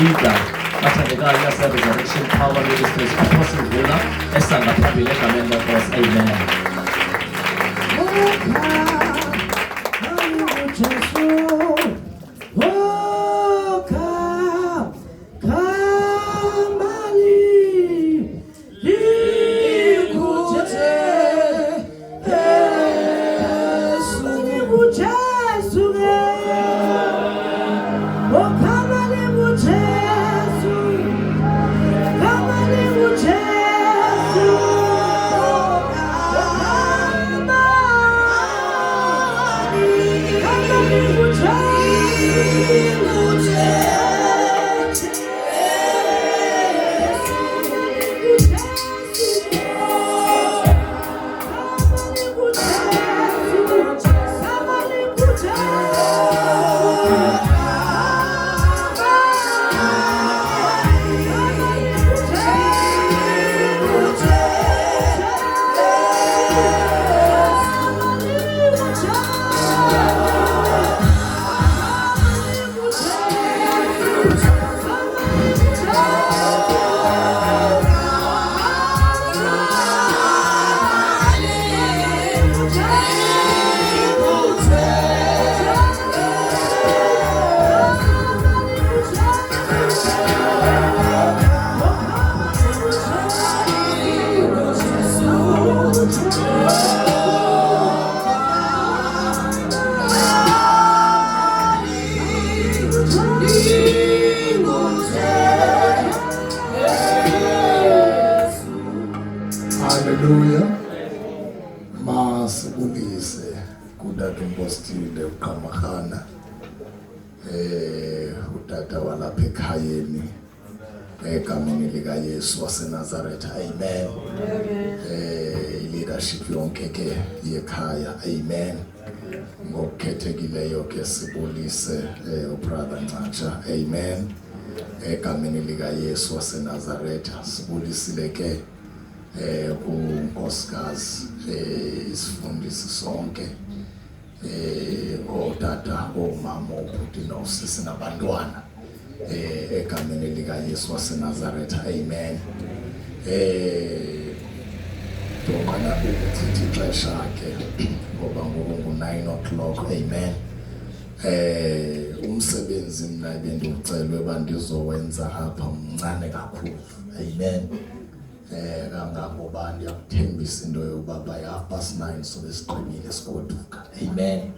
leader bathandekayo yase-Resurrection Power Ministries, Apostle Vula esangaphambili egameni lenkosi. Amen. Hallelujah. Masibulise kudade umpostile uQhamahana utata walapha ekhayeni egameni lika Yesu waseNazaretha. Amen. Leadership yonke ke yekhaya. Amen. Ngokukhethekileyo ke sibulise ubrother Ncatsha. Amen. Egameni lika Yesu waseNazaretha sibulisile ke unkosikazi isifundisi sonke otata omama obhuti nosisi nabantwana egameni lika Yesu waseNazaretha. Amen. Ndomana ukuchitha ixesha ke ngoba ngoku 9 o'clock. Amen. Umsebenzi mina bendiucelwe bandizowenza apha mncane kakhulu. Amen. Kangangoba ndiyakuthembisa into yokuba by 9:30 sobe siqinile sigoduka. Amen.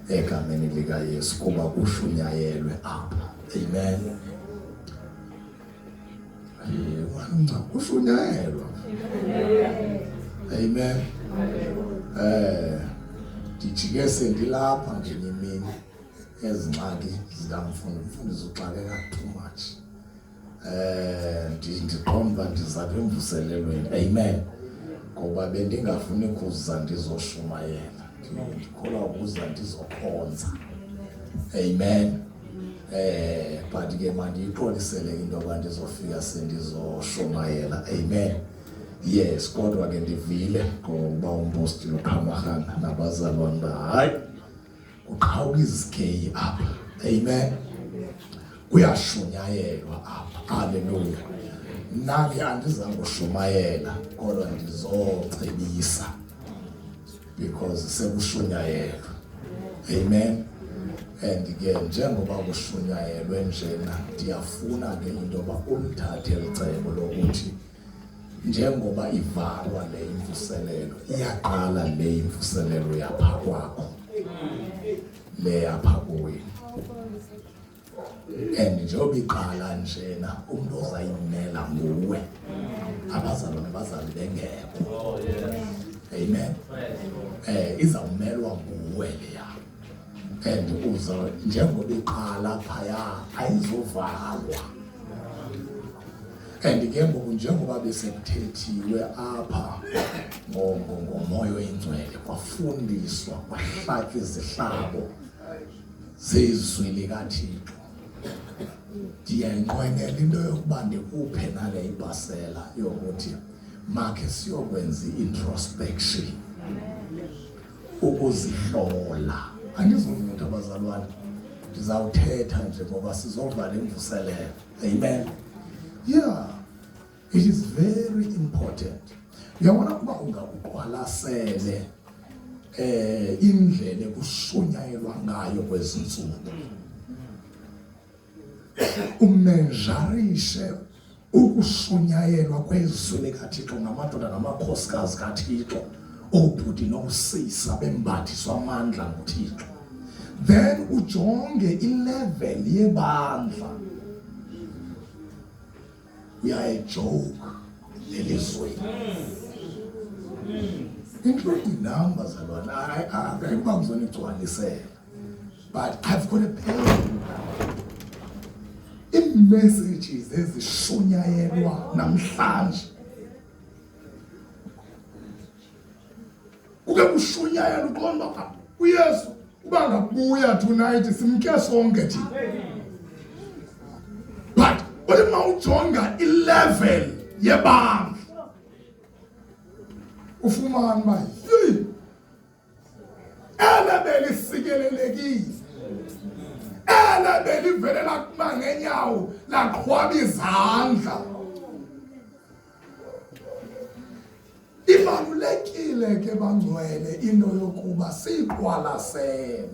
Egameni lika Yesu kuba kushunyayelwe apha. Amen. Wena kushunyayelwa. Amen. Dijike sendilapha ngenye imini ezingxaki zikamfundisi uxakeka too much. Ndiqomba ndizapha emvuselelweni. Amen. Ngoba bendingafuni kuza ndizoshumayela, ndikholwa ukuza ndizokhonza. Amen. But ke mandiyiqolisele into yoba ndizofika sendizoshumayela. Amen. Yes, kodwa ke ndivile ngoba umpostile uQhamahana nabazalwane hayi uqhawuka izikeyi apha. Amen. Kuyashunyayelwa apha. Hallelujah. Nami andizangushumayela kodwa ndizocebisa because sekushunyayelwa. Amen. And ke njengoba kushunyayelwe njena ndiyafuna ke into yoba umthathe licebo lokuthi njengoba ivalwa le imvuselelo iyaqala le imvuselelo yapha kwakho le yapha kuwe. And njengoba iqala njena umuntu ozayimela nguwe, abazalwane bazali bengekho. Amen. Izawumelwa nguwe leya. And uza njengoba iqala phaya ayizovalwa. And ke ngoku njengoba besekuthethiwe apha ngomoya oyingcwele kwafundiswa kwahlaka izihlabo zezwi likaThixo. Ndiyanqwenela into yokuba ndikuphe nale ipasela yokuthi makhe siyokwenza i-introspection, ukuzihlola. Andizovutha abazalwane, Ndizawuthetha nje ngoba sizova le mvuselelo. Amen. Yeah. It is very important. Uyabona kuba ungakuqwalasele indlela ekushonyayelwa ngayo kwezinsuku. Umenjarishe ukushonyayelwa kwezwi likaThixo ngamadoda namakhosikazi kaThixo, obhuti nosisa bembathiswa amandla nguThixo. Then ujonge ilevel yebandla. Uyayijoke lelizweni. Including numbers alone. I'm not going to say, but I've got a pen. In messages, there's a shonyayelwa namhlanje. Uke kushonyayelwa uqonda pha. uYesu uba ngabuya tonight simke sonke thina. But what mawujonga i-level yebandla ufumana uba ele belisikelelekile, ele belivele lakuma ngenyawo laqhwaba izandla. Ibalulekile ke bangcwele into yokuba siyiqwalasele,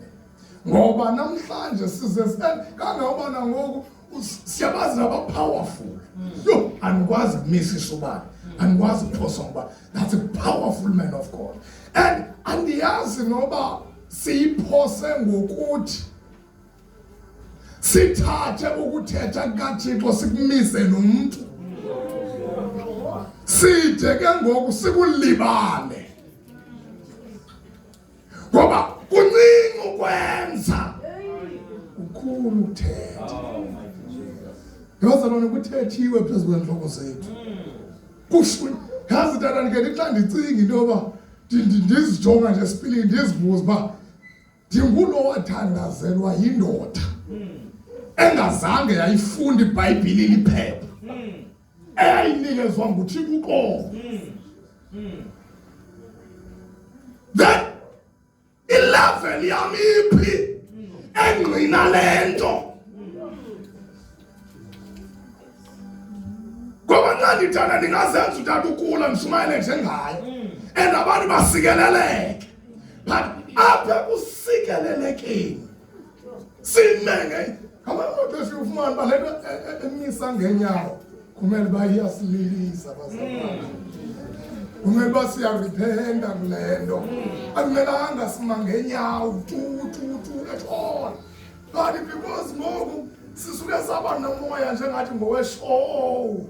ngoba namhlanje size kangangoba nangoku siyabazi naba-powerful. Yo, andikwazi kumisisa ubani, andikwazi kuphosa ngoba that's a powerful man of God. And andiyazi noba siyiphose ngokuthi sithathe ukuthetha kukaThixo sikumise nomntu, side ke ngoku sikulibale, ngoba kuncinci ukwenza ukhulu ukuthetha. Yabazalwane, kuthethiwe phezu kwentloko zethu. Yazi tata, ndike xa ndicinga into yoba ndizijonga nje esipilini ndizibuza uba ndingulo wathandazelwa yindoda engazange yayifunda iBhayibhile liphepha, eyayinikezwa nguThixo uqobo. Then ilevel yam iphi engqina le nto? Ngoba nxa ndithanda ndingazenza utata ukula ndishumayele njengayo and abantu basikeleleke. But apha kusikelelekeni simenge ngabantu besifumana uba le nto emisa ngenyawo kumele uba iyasililisa bazalwane. Kumele uba siyaripenta kule nto, akumelanga sima ngenyawo tu at all. But because ngoku sisuke saba nomoya njengathi ngoweshow.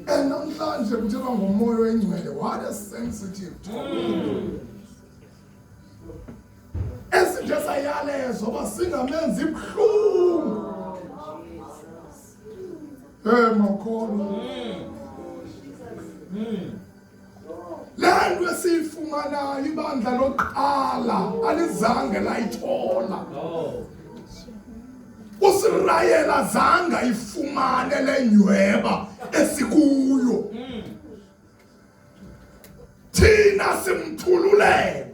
And namhlanje kuthiwa ngomoya wengcwele, what a sensitive topic. Esinje sayalezo uba singamenzi ibuhlungu. Makholo. Le nto esiyifumanayo ibandla lokuqala alizange layithola. USirayeli zange ayifumane le nyweba esikuyo. Thina simthululelwe,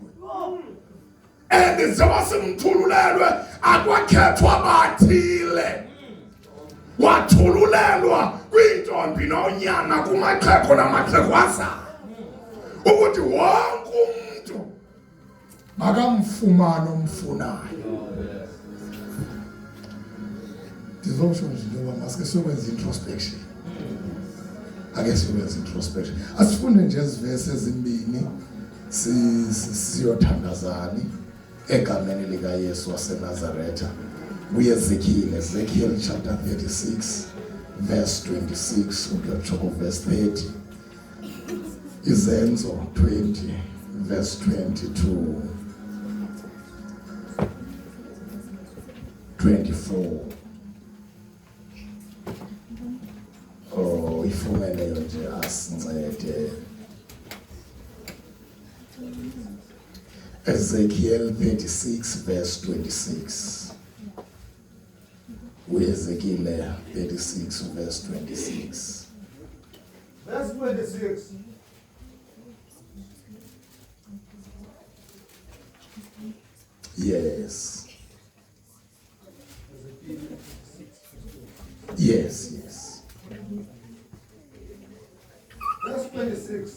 and njengoba simthululelwe akwakhethwa bathile. Wathululelwa kwintombi nonyana, kumaxhego namaxhegwazana, ukuthi wonke umuntu makamfumane omfunayo. Ndizosho nje njengoba masike siyokwenza introspection. Ake siyokwenza introspection. Asifunde nje ezivesi ezimbini siyothandazani egameni likaYesu waseNazaretha. Ezekiel chapter 36 verse 26 ukuyotshoko verse 30. Izenzo 20 verse 22 24. Oh, ifumene nje asincede. Ezekiel 36 verse 26. Ezekiel 36 verse 26. Verse 26. Yes. Yes, yes. Verse 26.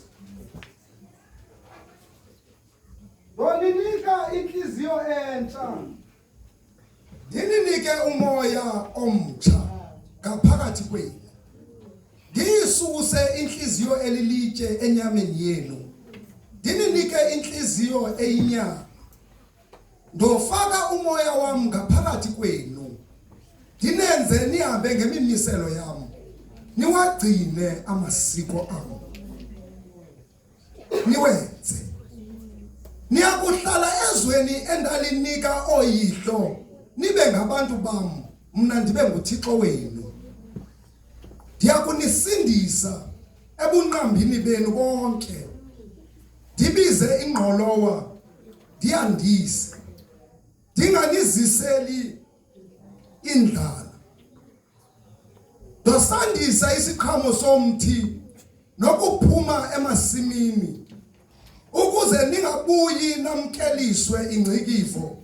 Ndoninika inhliziyo entsha. Ndininike umoya omtsha ngaphakathi kwenu. Ngiyisuse inhliziyo elilitshe enyameni yenu. Ndininike inhliziyo eyinyama. Ndofaka umoya wami ngaphakathi kwenu. Ndinenze nihambe ngemimiselo yami. Niwagcine amasiko ami. Niwenze. Niyakuhlala ezweni endalinika oyihlo. Nibe ngabantu bami, mina ndibe nguThixo wenu. Ndiyakunisindisa ebunqambini benu bonke. Ndibize ingqolowa, ndiyandise. Ndinganiziseli indlala. Ndosandisa isiqhamo somthi nokuphuma emasimini. Ukuze ningabuyi namkeliswe ingcikifo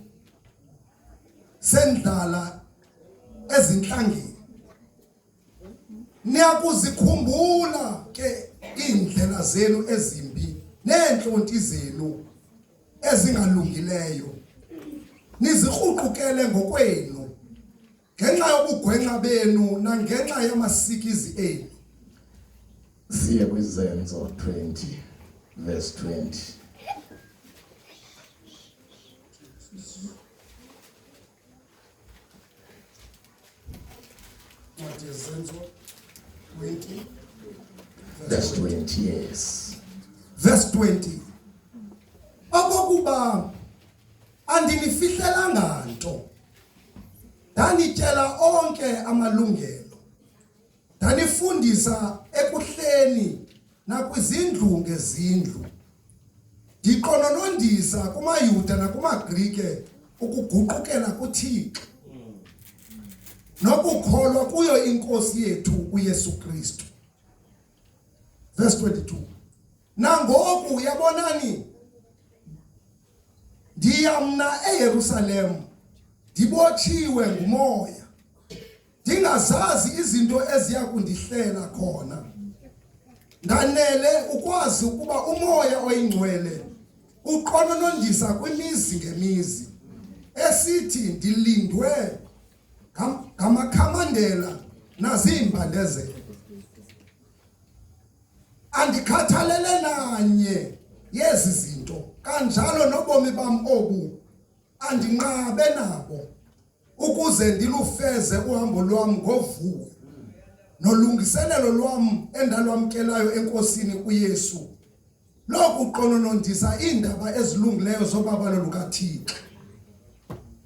sendlala ezinhlangeni. Niyakuzikhumbula ke indlela zenu ezimbi nenhlonti zenu ezingalungileyo. Nizikhuqukele ngokwenu ngenxa yobugwenxa benu nangenxa yamasikizi enu. Siye kwizenzo 20 verse 20. What is Zenzo 20? Verse 20, yes. Verse 20. Okokuba andinifihlela nto. Danitshela onke amalungelo. Danifundisa ekuhleni nakwizindlu ngezindlu. Ndiqononondisa kumaYuda nakumaGrike ukuguqukela kuThixo. Nokukholwa kuyo inkosi yethu uYesu Kristu. Verse 22. Nangoku yabonani ndiyamna eYerusalem ndibotshiwe ngumoya. Ndingazazi izinto eziya kundihlela khona. Ndanele ukwazi ukuba umoya oyingcwele uqononondisa kwimizi ngemizi esithi ndilindwe ngamakhamandela naziimbandezelo. Andikhathalele nanye yezi zinto kanjalo nobomi bam obu andinqabe nabo ukuze ndilufeze uhambo lwam ngovuyo nolungiselelo lwam endalwamkelayo enkosini uYesu lokuqononondisa indaba ezilungileyo zobabalo lukaThixo.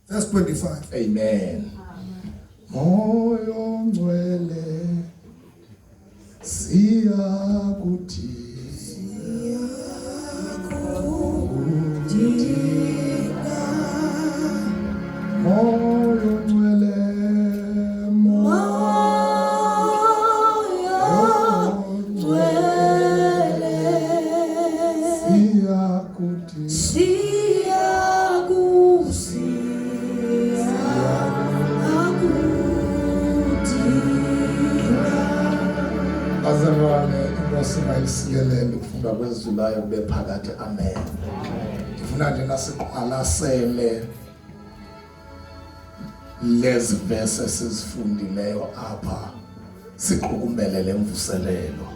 Verse 25. Amen. Moyo ngcwele siyakuthi moyo ngcwele Singayisilele ukufunda kwezulayo kube phakathi. Amen. Ndifuna nje nasiqwalasele lezi verse esizifundileyo apha siqukumbele lemvuselelo.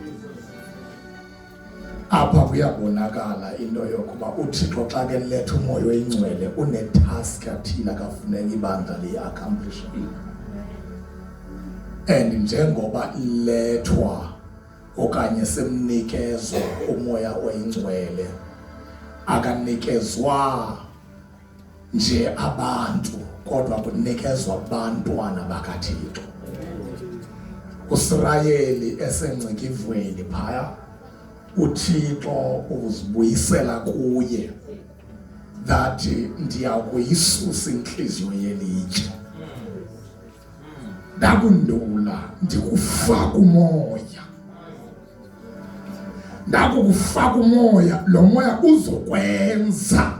Apha kuyabonakala into yokuba uThixo xa ke letha umoya oyingcwele une-task athile akafuneka ibandla liyi-accomplish. And njengoba lethwa okanye semnikezwa umoya oyingcwele akanikezwa nje abantu kodwa kunikezwa abantwana bakaThixo. uSirayeli esengcikivweni phaya uThixo uzibuyisela kuye that ndiyakuyisusa inhliziyo yelitshe ndakundula ndikufaka umoya. Ndakufaka umoya, lo moya uzokwenza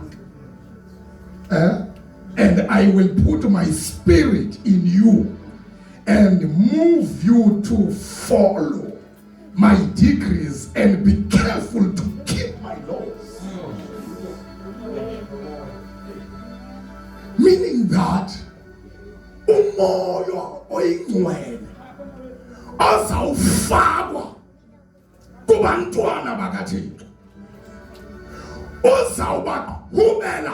and I will put my spirit in you and move you to follow my decrees and be careful to keep my laws. Meaning that umoya oyingcwele azawufakwa kubantwana bakaThixo uzawubaqhubela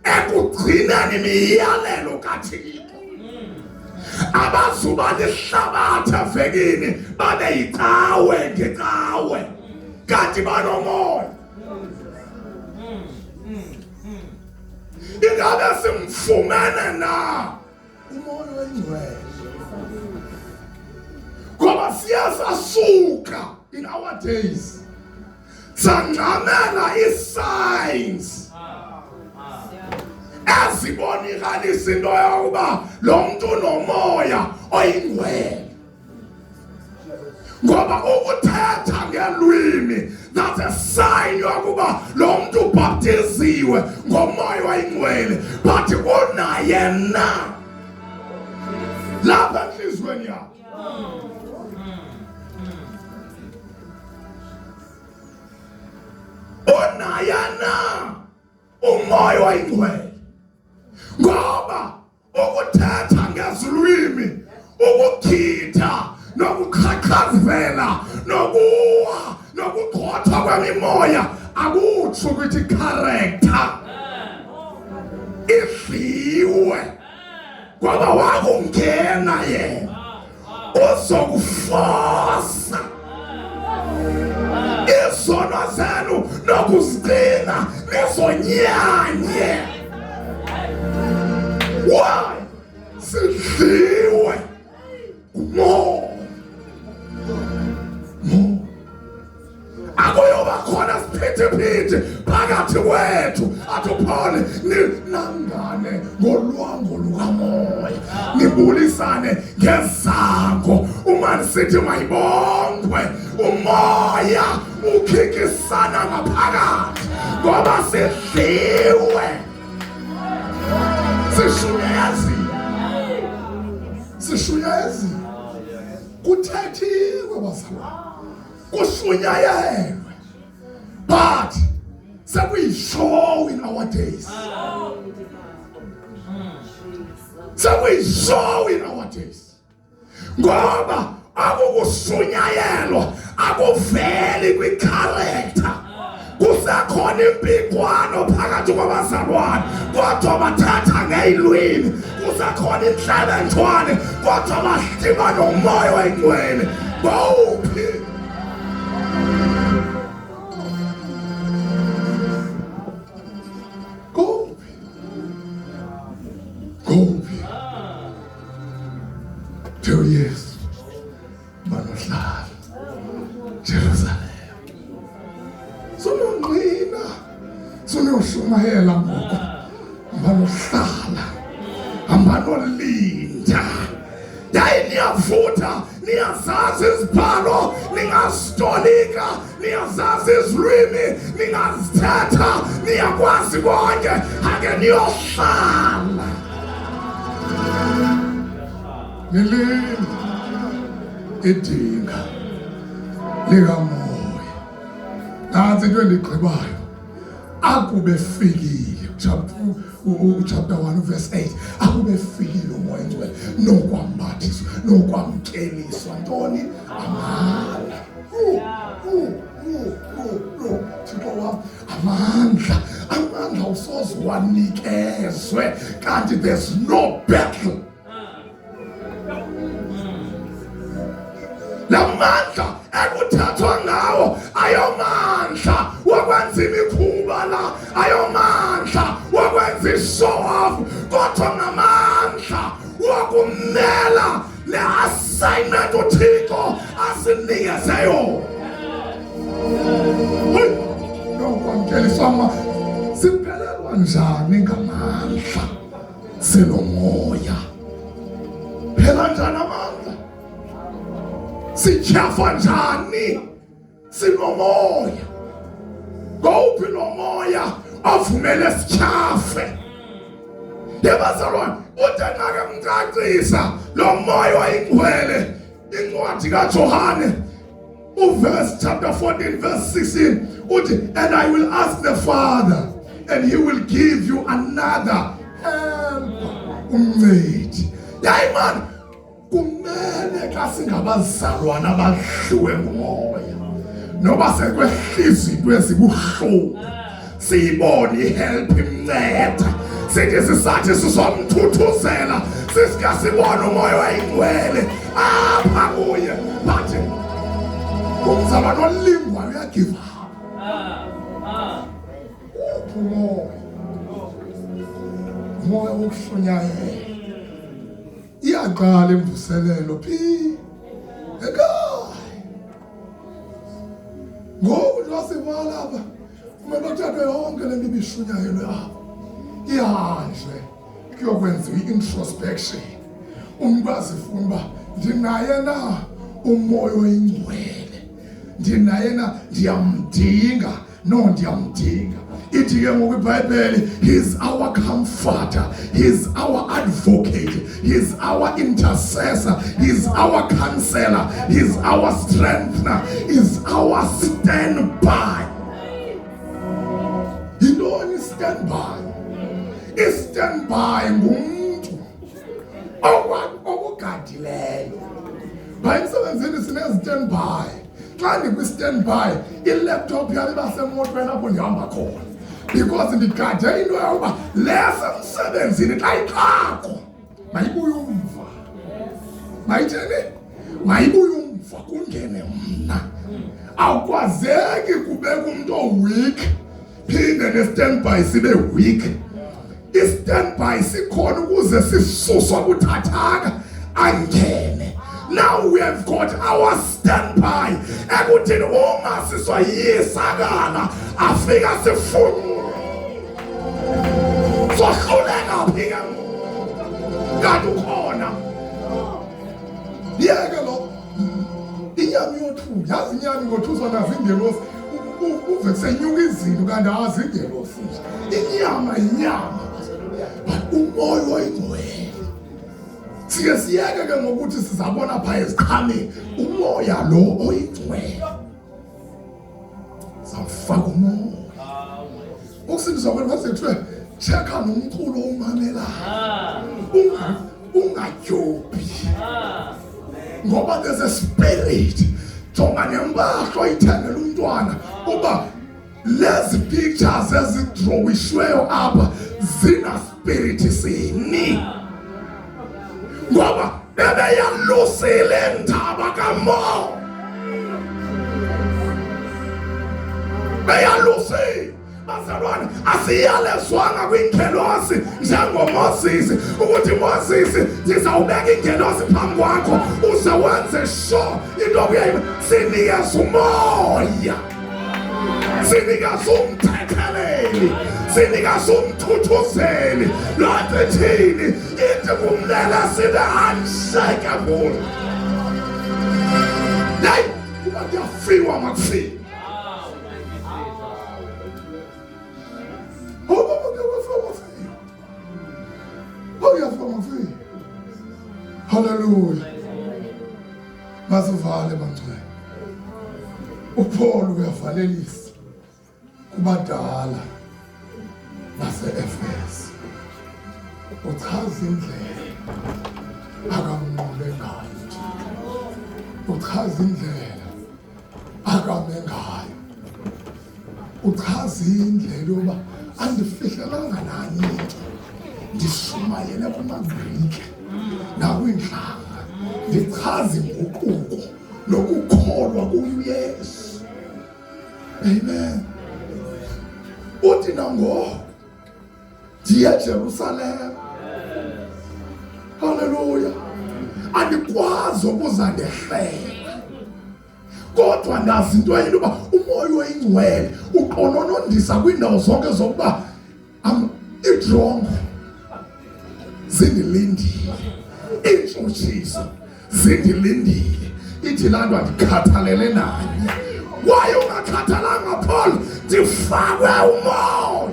ekugcineni imiyalelo kaThixo abazuba lihlabatha vekini babe yicawe ngecawe kanti banomoya. Ingabe simfumene na umoya oyingcwele ngoba siyasasuka in our days sangxamela i-signs ezibonakalisa into yokuba lo mntu nomoya oyingcwele ngoba ukuthetha ngelwimi that's a sign yokuba lo mntu ubhaptiziwe ngomoya oyingcwele but unaye na lapha enhliziyweni yakhe. Unaye na umoya oyingcwele ngoba ukuthetha ngezilwimi ukukhitha nokuqhaqhazela nokuwa nokugxothwa kwemimoya akutsho ukuthi character idliwe ngoba wakungena yena uzokufosa izono zenu nokuzigcina nizonyanye. Why? Sidliwe more. Akuyoba khona siphithiphithi phakathi kwethu athi uPaul ninangane ngolwango lukamoya nibulisane ngezango uma sithi mayibongwe umoya ukhikisana ngaphakathi ngoba sidliwe sishunyezi kuthethiwe bazalwane kushunyayewe but sekuyi-show in our days sekuyi-show in our days ngoba akukushunyaelwa akuveli kwicharacter kusekhona impikwano phakathi kwabazalwane kodwa bathatha ngeyilwimi kusekhona inhlebentwane kodwa bahliba nomoya oyingcwele bawuphi kuphi 2 years banohlala Jerusalem sononqina sonoshumayela ngoku banohlala ambanolinda yayi niyavutha niyazazi izibhalo ningazitolika niyazazi izilwimi ningazithetha niyakwazi konke ake niyohlala nilinda idinga likamoya. Nansi into endigqibayo akube fikile chapter 1 verse 8 akube fikile umoya oyingcwele nokwambathiswa nokwamkeliswa ntoni amandla Thixo wam amandla usoze wanikezwe kanti there's no battle. Lamandla ekuthethwa ngawo ayomandla wakwenza imikhuba la ayomandla wakwenza i-show off kodwa ngamandla wakumela le-assignment uThixo asinikeze yona. Nokwamkeliswa siphelelwa njani ngamandla sinomoya? Phela njani amandla? Sityhafa njani sinomoya? Ngowuphi lo moya ovumele sityhafe? Yebazalwane uthe nake mcacisa lo moya oyingcwele incwadi kaJohane verse chapter 14 verse 16 uthi, and I will ask the Father and he will give you another helper, umncedi. Yayi man, kumele xa singabazalwana abadliwe ngumoya noba sekwehlisa into ezibuhlungu siyibone ihelp imnceda, sithi sisathi sizomthuthuzela sisika sibone umoya oyingcwele apha kuye, but umzalwane olingwa uyagive up. Umoya wokuhlonyayela iyaqala imvuselelo phi ekhaya. Ngoku lwasivala lapha kumele kuthathwe yonke le nto ibishunyayelwe apha ihanjwe kuyokwenziwa i-introspection. Umntu azifuna uba ndinaye na umoya oyingcwele, ndinaye na ndiyamdinga no ndiyamdinga. Ithi ke ngoku iBhayibheli, he's our comforter, he's our advocate, he's our intercessor, he's our counselor, he's our strengthener, he's our standby. Yintoni standby? I-standby ngumuntu okugadileyo. By emsebenzini sine-standby. Xa ndikwi-standby i-laptop yami iba semotweni apho ndihamba khona, because ndigade into yokuba lesemsebenzini xa iqakho mayibuye umva. Mayitheni? Mayibuye umva kungene mna. Awukwazeki kubeka umuntu o-weak phinde ne-standby sibe weak. I-standby sikhona ukuze sisuswa kuthathaka angene. Now we have got our standby. Ekuthini uma sisoyisakala afika sifunwe sohluleka phi kanti ukhona. Yeke lo inyama yothuka, yazi inyama ngothuswa nazingelosi uve kusenyuka izinto kanti azingelosi. Inyama but umoya oyingcwele sike siyeke ke ngokuthi sizabona pha eziqhameni umoya lo oyingcwele safaka umoya ukusindiswa kwenu kwazethiwe checka nomculo omamelayo ungatyophi ngoba there's a spirit. Jonga nempahla oyithengela umntwana uba lezi pictures ezidrowishweyo apha zina spirit sini, ngoba bebeyalusile ndaba kaMo, beyalusile. Bazalwane, asiyalezwanga kwingelosi njengoMoses ukuthi Moses ndizawubeka ingelosi phambi kwakho uze wenze sure into okuyayo. Sinikeza umoya, sinikeza umthetheleli, sinikeza umthuthuzeli. Loo nto ithini? Ithi kumele sibe unshakable. Hayi, kuba kuyafiwa makufika. Hallelujah. Masivale bangcwele. uPaul uyavalelisa kubadala base-Efesu. Uchaza indlela akamnqobe ngayo. Uchaza indlela akame ngayo. Uchaza indlela yoba andifihlelanga nani into. Ndishumayele kumaGrike nakwinhlanga. Ndichaza inguquko lokukholwa kuYesu. Amen. Uthi nango ndiye eJerusalem. Hallelujah. Andikwazi ukuza ndehlela, kodwa ndazi into yinto uba umoya oyingcwele uqononondisa kwiindawo zonke zokuba idrongo zindilindile, iintshutshiso zindilindile. Ithi laa nto andikhathalele nanye. Waye ungakhathalanga Paul? Ndifakwe umoya.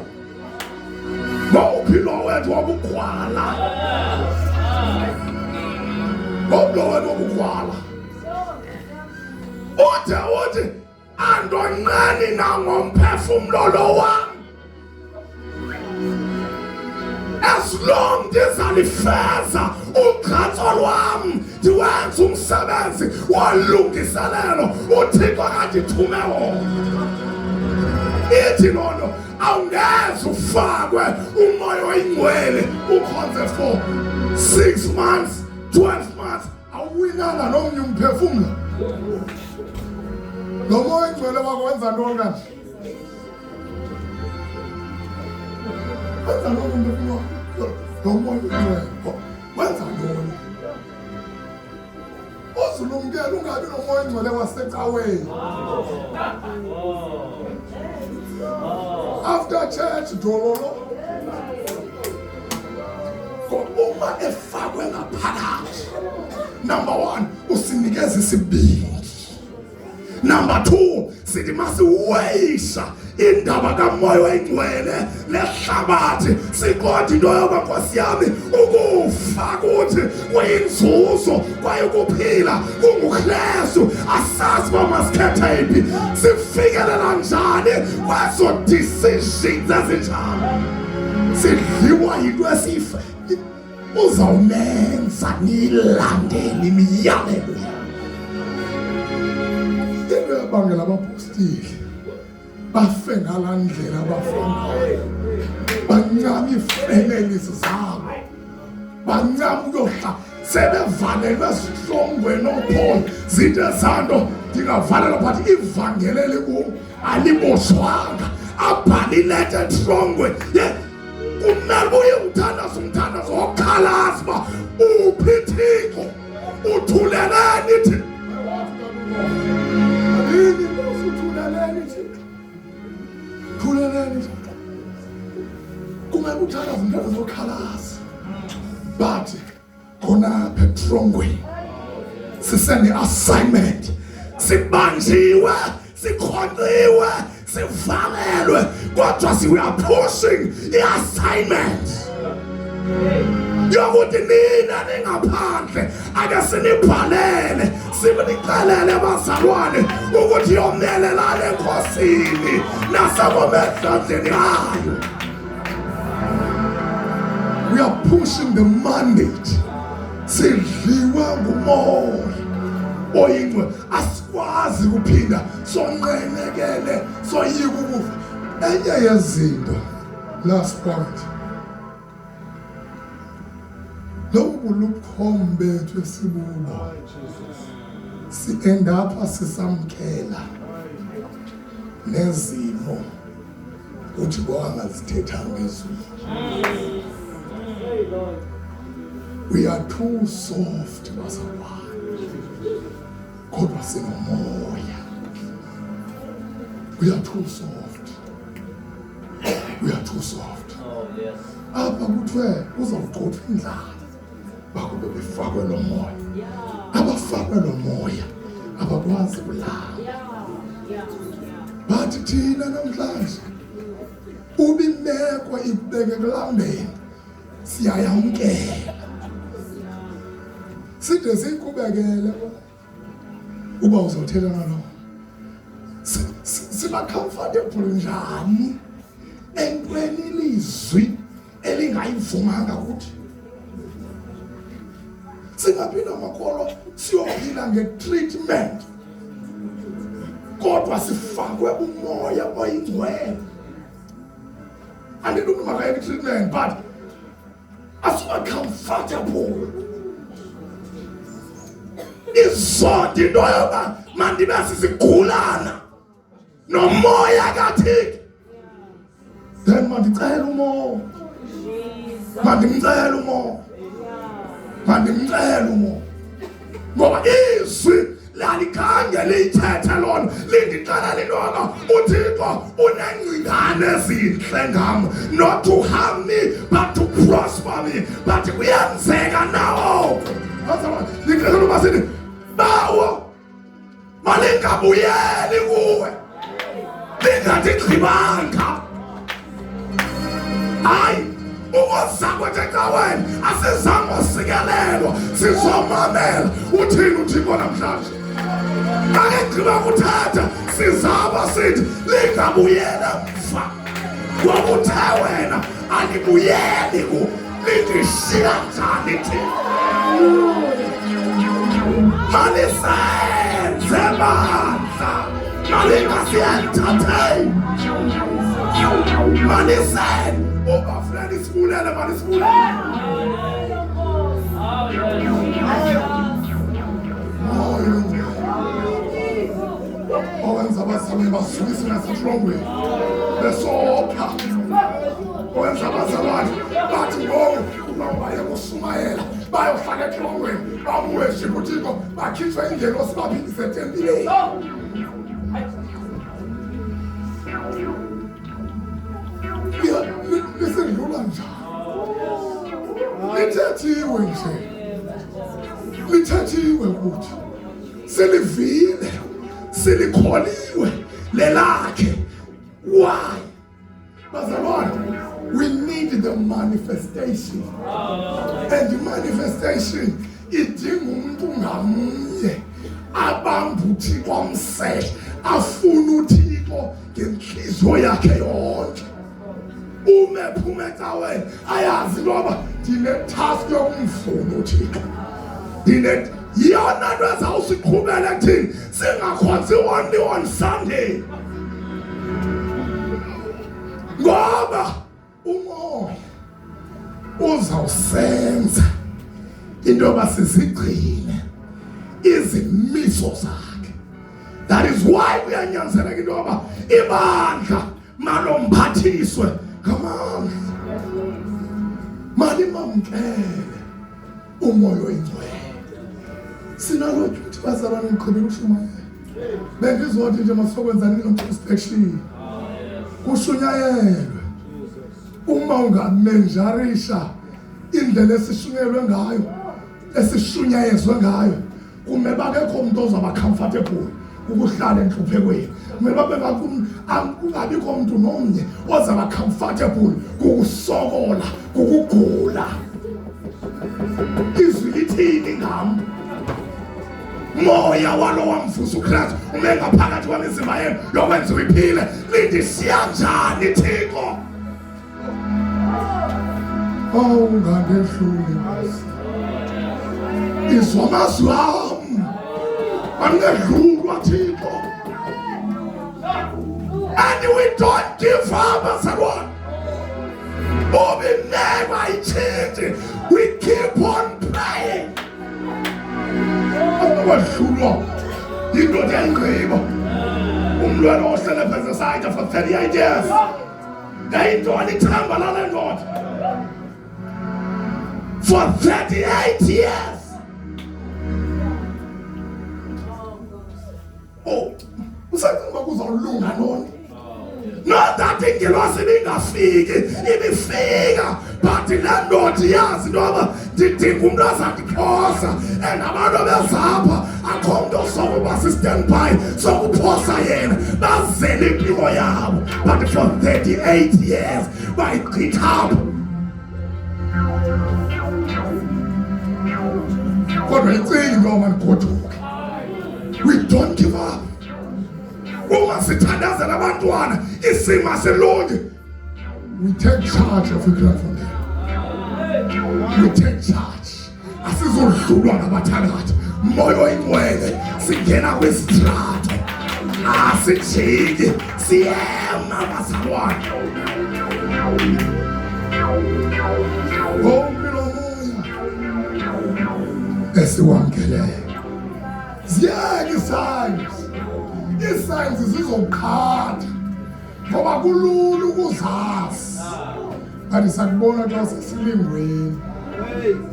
Ngophi ngaphi lo wethu wobugwala lo wethu wobugwala uthi andonqeni nangomphefumlo lo wam as long ndizalifeza ugqatso lwam ndiwenza umsebenzi wolungiselelo uThixo akandithume wona. Ithi loo nto awungeze ufakwe umoya oyingcwele ukhonze for 6 months 12 months awuwinanga nomnye umphefumlo. Lo moya oyingcwele wakho wenza ntoni kanje? Wenza ntoni umphefumlo? Lo moya oyingcwele wenza ntoni? Uzulumkele ungabi nomoya oyingcwele wasecaweni. After church dololo uma efakwe ngaphakathi, number 1 usinikeza isibindi, number 2 sithi masiweyisha indaba kamoya oyingcwele nehlabathi siqonde into yoba Nkosi yami ukufa kuthi kuyinzuzo kwaye ukuphila kunguKristu. Asazi uba masikhethe yiphi, sifikelela njani kwezo decisions ezinjalo. Sidliwa yinto esife uzawumenza nilandele imiyalelo. Into yabangela abapostile bafe ngala ndlela abafanele, bancama iifemelisi zabo, bancama uyohla sebevalelwe esihlongweni oPaul. Zinto ezanto ndingavalela but ivangeleli kum aliboshwanga, abhale ileta etrongweni. Kumele uye umthandazo wokukhalaza uba uphi Thixo, uthuleleni Thixo. Yini Nkosi, uthuleleni Thixo, thuleleni Thixo. Kumele uthandaze umthandazo wokukhalaza, but khonapha etrongweni sisene-assignment, sibanjiwe, sikhonqiwe, sivalelwe, kodwa we are pushing i-assignment yokuthi nina ningaphandle ake sinibhalele sinicalele bazalwane ukuthi yomelelane eNkosini nasekomehlandleni hayo. We are pushing the mandate. Sidliwe ngumoya oyingcwele, asikwazi kuphinda sonqenekele soyika ukufa. Enye yezinto, last point, lobu bukhombe bethu esibubo si-endapha sisamkela nezimo uthi bowangazithethanga ezulu. We are too soft bazalwane, kodwa sinomoya. We are too soft. We are too soft. Apha kuthiwe uzawugqotha indlala bakube befakwe lo moya. Abafakwe lo moya abakwazi kulala. Bathi thina namhlanje ubimeko ibeke kulambeni siyayamkela, side sikubekele uba uzothetha nalo. Siba comfortable njani entweni ilizwi elingayivumanga kuthi singaphinda makholwa siyophila nge-treatment, kodwa sifakwe umoya oyingcwele. Andithi umntu makayeke i-treatment, but asuba comfortable. Izodi into yoba mandibe sisigulana nomoya kaThixo, then mandicela umoya, mandimcela umoya, mandimcela umoya, ngoba izwi lalikhange liyithethe lona lindixelela into yoba uThixo uneengcingane ezintle ngam, not to harm me but to prosper me. But kuyenzeka nawo lixesha loba sithi bawo malingabuyeli kuwe, lingathi gqibanga. Hayi, ukuza kwethu ecaweni asizange sikelelwa sizomamela uthini uThixo namhlanje akegqiba kuthatha sizaba sithi lingabuyela mfa kwakuthe wena alibuyeli ku lidishiya njani thina malisenze bandla malingasiyentathe malisenze overflowing isibulele malisibulele owenza abazalwane basukise nasetrongweni besopha owenza abazalwane bathi ngoku baye kuShumayela bayohlala etrongweni bamweshe kuThixo bakhitshwe ingelosi baphindise etempileni lisendlula njani lithethiwe ukuthi selivile selikholiwe lelakhe why bazalwane we need the manifestation and the manifestation idinga umuntu ngamunye abamba uThixo omsele afuna uThixo ngenhliziyo yakhe yonke umephuma ecaweni ayazi ngoba ndinetask yokumfuna uThixo yona nto ezawusiqhubela thina singakhonzi only on Sunday ngoba umoya uzawusenza into yoba sizigcine izimiso zakhe. That is why kuyanyanzeleka into yoba ibandla malomphathiswe ngamandla malimamkele umoya oyingcwele. Sinalo duty bazalwane ngiqhubile uShumayela bengizothi nje masokwenza inspection kushunyayelwe uma ungamenjarisha indlela esishunyelwe ngayo esishunyayezwe ngayo kumele bakekho umuntu ozaba comfortable ukuhlala enhluphekweni kumele kungabikho umuntu nomnye ozaba comfortable ukusokola ukugula izwi lithini ngami moya walo wamvusa uKristu umenga phakathi kwemizimba yenu yokwenza iphile lindishiya njani Thixo ungangehluli izwamazwi wami angedlulwa Thixo and we don't give up as a one but we never change we keep on praying Wadlulwa indoda yayingqiba umlwana ohlala phezu kwesayitha for 38 years ngayintoni ithamba lale ndoda for 38 years usacinga kuzolunga noni not that ingelosi ibingafiki ibifika but le ndoda yazi noma ndidinga umuntu azandiphosa and abantu bezapha akho umuntu osokuba stand by sokuphosa yena bazele impilo yabo but for 38 years bayichitha kodwa icingi noma nigoduke we don't give up uma sithandaza labantwana isima selonke we take charge of the platform. We take charge. Asizodlulwa ngabathakathi moya oyingcwele singena kwesitrato asijiki siyema bazalwane ngompilo moya esiwamkeleyo ziyeke signs zizokhatha ngoba kulula ukuzazi kanti sakubona xa sesilingweni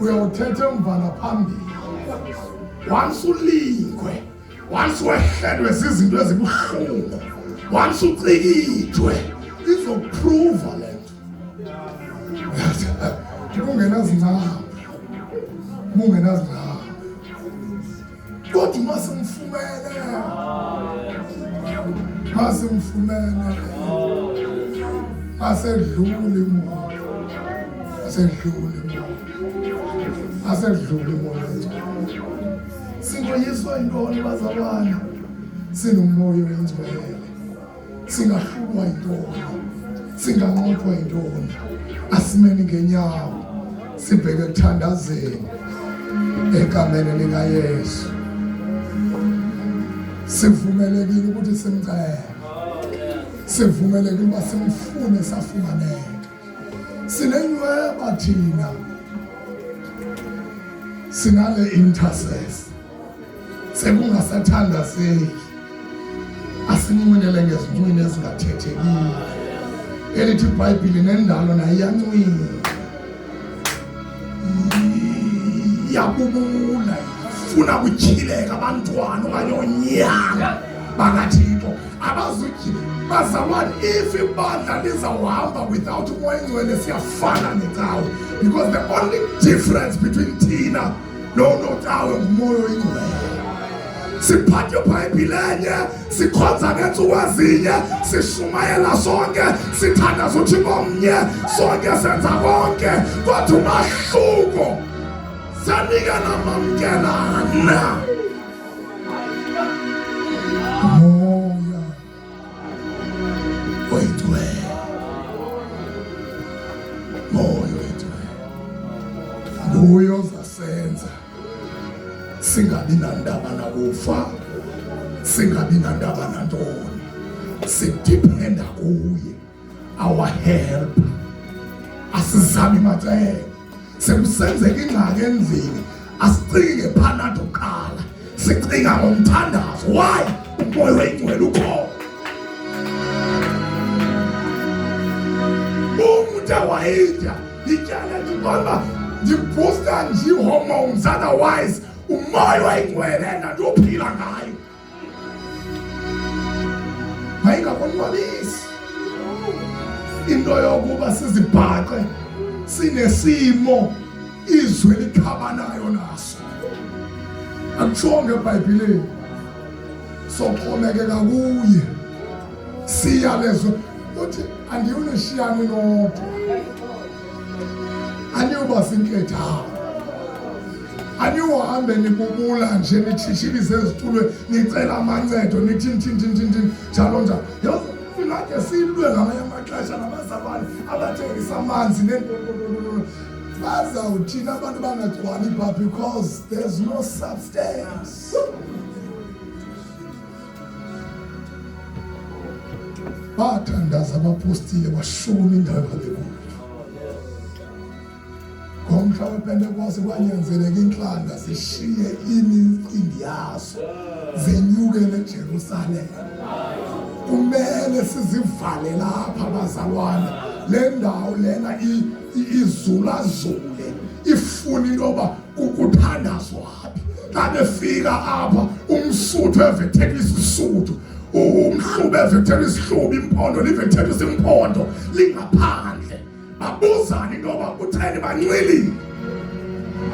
uyawuthetha emva naphambili once ulingwe once wehlelwe zizinto ezibuhlungu once ucikithwe izoprova le nto bungenazinqambi kodwa masimfumene asedluli umuntu asedlule moya singoyiswa intoni bazalwane sinomoya oyingcwele singahlulwa intoni singanqothwa intoni asimeni ngenyawo sibheke ekuthandazeni egameni likaYesu sivumelekile ukuthi simcele sivumelekile ukuthi simfune safumaneka sinenyweba thina sinale intercessor sekungasathandazeki asinqinele ngezincwini ezingathethekile elithi iBhayibheli nendalo nayo iyancwina yabubula funa ukutyhileka abantwana okanye onyaka bakaThixo abazutyhile bazalwane if ibandla lizawuhamba without umoya oyingcwele siyafana necawe because the only difference between thina nocawe ngumoya oyingcwele siphathe iBhayibheli enye sikhonza ngeentsuku ezinye sishumayela sonke sithandaza uThixo omnye sonke senza konke kodwa umahluko sanikana mamkelana moya oyingcwele nguye ozasenza singabi nandaba nakufa singabi nandaba nantoni sidependa kuye our help asizami macele sekusenzeka ingxaki endlini asicingi ngephanathi ukukhala sicinga ngomthandazo why umoya oyingcwele ukhona umuntu wayitya ityala ndiqonda ndiboosta nje ii-hormones otherwise umoya oyingcwele nandophila ngayo mayingakonwabisi into yokuba sizibhaqe sinesimo izwi elikhabanayo naso akutshonge eBhayibhelini soxhomekeka kuye siyalezwe uthi andiyonishiyani nodwa aniyoba sinkethayo aniyohambe nibubula nje nitshitshilise ezitulweni nicela amancedo nithi njalo njalo ingade silwe ngamanye amaxesha nabazalwane abathengisa amanzi nentoni bazawuthina abantu bangagcwali but because there's no substance bathandaza abapostile bashona indawo babekuyo ngomhla wePentekoste kwanyanzeleka inhlanga zishiye imicimbi yazo zenyukele eJerusalem kumele sizivale lapha bazalwane le ndawo lena izulazule ifuna intoba kuthandazwaphi xa befika apha umsuthu evethela isisuthu umhlubi evethela isihlubi impondo livethela isimpondo lingaphandle babuzana intoba kutheni bancwilile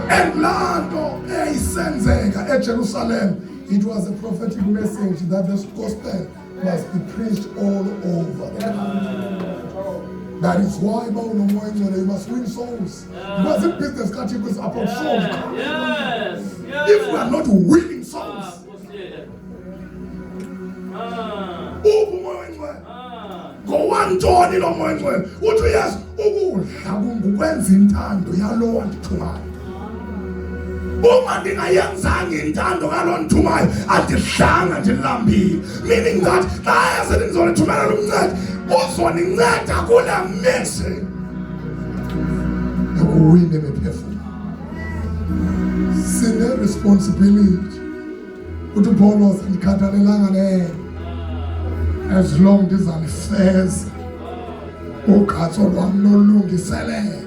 and laa nto eyayisenzeka eJerusalem. It was a prophetic message that the gospel must be preached all over the country. That is why you must win souls. Because the business category is about souls. If we are not winning souls, go on, Johnny, no more. What we ask, ukwenza intando yalowo ndithumayo. Uma ndingayenzanga intando yalowo ndithumayo andidlanga ndilambile. Meaning that xa yaze ndizolithumela lo mncedi uzondinceda kule mission yokuwina imiphefumlo. Sine-responsibility ukuthi uPawulos andikhathalelanga nento as long ndizalifeza ugatso lwam nolungiselele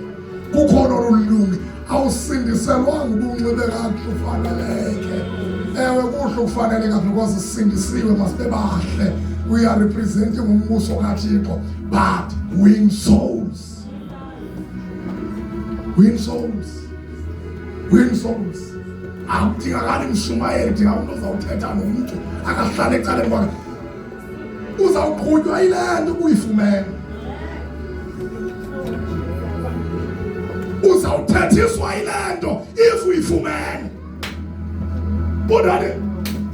kukhona olulungi awusindiselwanga ubunxibe kakuhle ufaneleke. Ewe kuhle ukufaneleka because sisindisiwe masibe bahle. We are representing umbuso kaThixo, but win souls. Win souls. Win souls. Awudingakali mshumayeli, dinga umuntu ozawuthetha nomuntu akahlala ecaleni kwakhe. Uzawuqhutywa yile nto ubuyifumene. uzawuthethiswa yile nto if uyifumene. Kodwa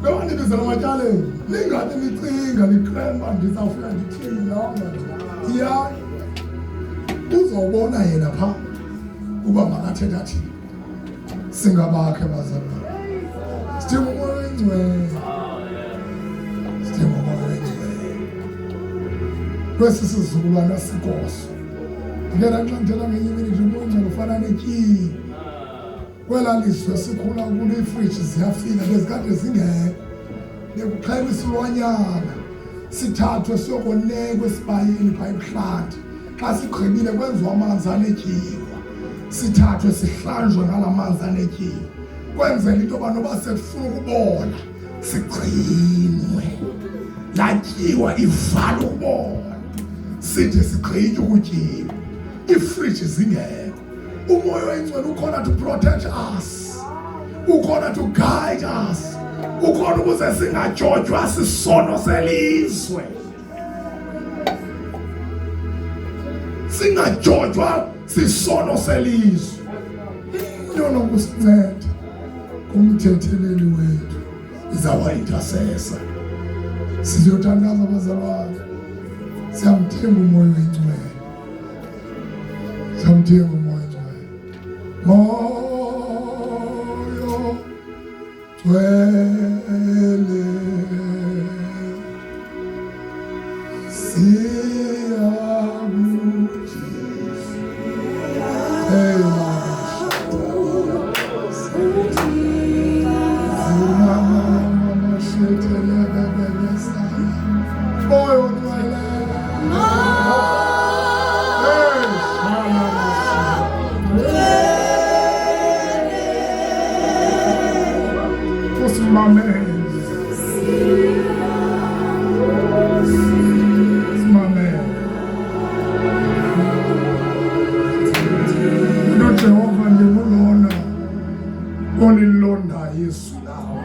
lewa ndibizela matyaleni, ningathi nicinga nikremba ndizawufika ndithini ya uzawubona yena phaa uba makathetha thini. Singabakhe bazalwane, sidinga umoya oyingcwele, sidinga umoya oyingcwele kwesi sizukulwana sikoso. Ndike ndaxantela ngenye imini nje umoya oyingcwele ufana netyiwa. Kwela lizwe sikhula kulo iifriji ziyafika bezikade zingekho, bekuxhelwa isilwanyana sithathwe siyokonekwa esibayeni phaa ebuhlanti. Xa sigqibile kwenziwa amanzi anetyiwa, sithathwe sihlanjwe ngala manzi anetyiwa, kwenzela into yoba noba sekufuna ukubola sigcinwe, laa tyiwa ivala ukubola side sigqitye ukutyiwa. Iifriji zingekho. Umoya oyingcwele ukhona to protect us, ukhona to guide us, ukhona ukuze singajotywa sisono selizwe, singajotywa sisono selizwe. Yona kusinceda kumthetheleli wethu, izawa intercessor. Sizothandaza bazalwane, siyamthemba umoya oyingcwele, siyamthemba umoya oyingcwele. Moyo ngcwele Jehova ndimulona olilonda Yesu lawo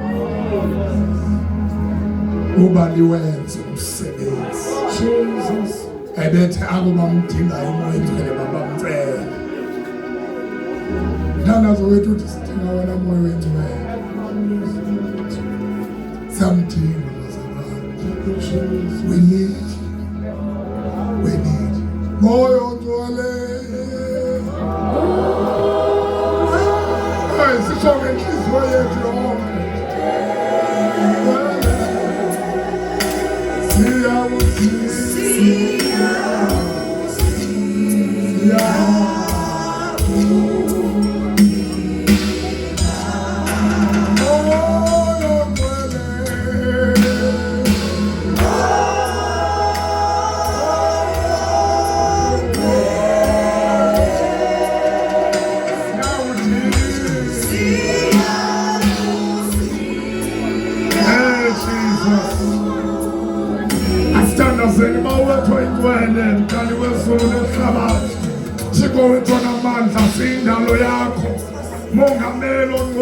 uba liwenze umsebenzi. Jesus ebethe akuba mdinga imoya oyingcwele babamcela. Mthandazo wethu uthi sidinga wena moya oyingcwele, siyamdinga bazalwane. We need moya oyingcwele. Sisonge inhliziyo yethu yonke, asithandazeni mawethu oyingcwele, mdali wezulu nehlabathi. Thixo wethu onamandla, siyindalo yakho, mongameli ongcwele.